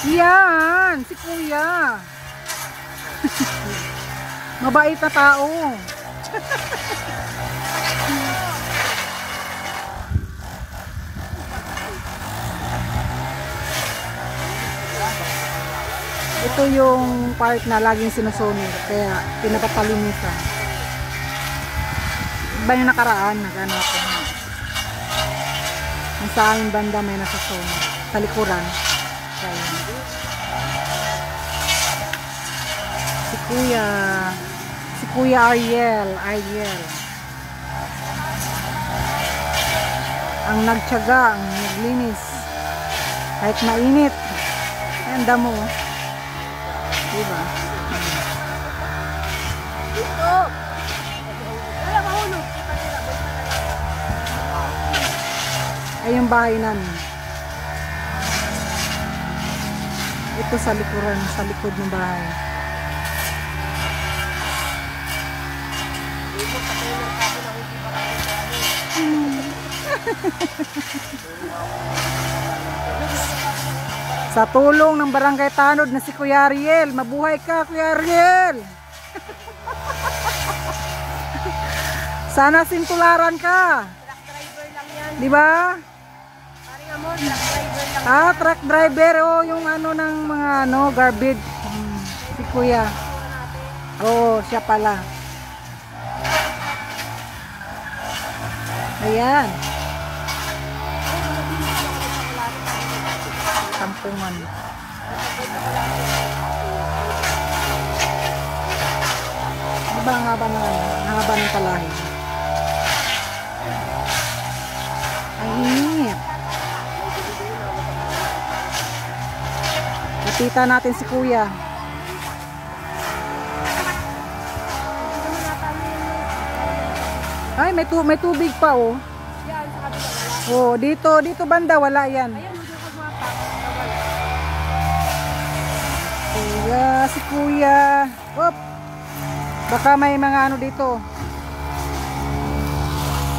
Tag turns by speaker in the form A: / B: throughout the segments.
A: Yan, si Kuya. Mabait na tao. Ito yung part na laging sinusunod, kaya pinapapalinisan. Iba yung nakaraan, nag-ano ako. Sa aming banda may nasusunod, sa likuran. Kaya, si Kuya Ariel ang nagtiyaga, ang naglinis kahit mainit. Ayan, damo, diba? Ay, yung bahay namin ito sa likuran, sa likod ng bahay. Sa tulong ng Barangay Tanod na si Kuya Ariel. Mabuhay ka, Kuya Ariel. Sana sintularan ka.
B: Truck driver lang yan.
A: Di ba?
B: Paring Amor, truck driver lang.
A: Ah, truck driver. Oh, yung ano ng mga ano, garbage. Si Kuya. Oo, siya pala. Ayan. Tampungan. Ano ba ang haba ng ano? Ang haba ng talahi. Ang init. Nakita natin si Kuya. Ay, may tubig pa, oh.
B: Yan, sa kabila wala.
A: Oh, dito banda wala yan.
B: Ayan, medyo kagwapa.
A: Kuya, si Kuya. Op. Baka may mga ano dito.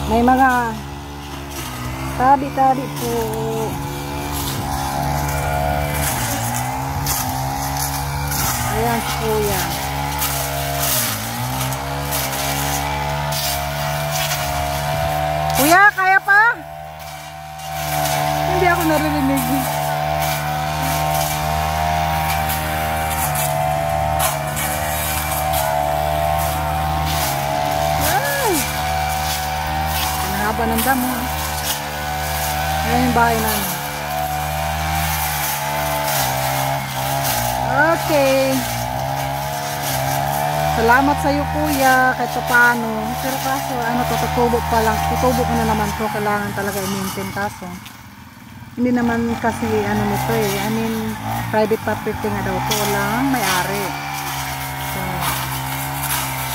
A: May mga tabi-tabi po. Ayan si Kuya. Kuya, kaya pa? Hindi ako naririnig. Ay! Ang haba ng damo. Ayan yung bahay namin. Okay. Salamat sa iyo, Kuya, kahit paano. Pero kaso, ano to, tutubo pa lang. Tutubo ko na naman to. Kailangan talaga i-maintain kaso. Hindi naman kasi, ano nito eh. I mean, private property nga daw to. Walang may-ari. So,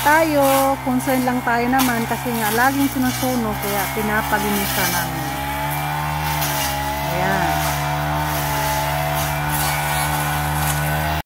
A: tayo, concern lang tayo naman kasi nga, laging sinusunog. Kaya pinapalinisan namin.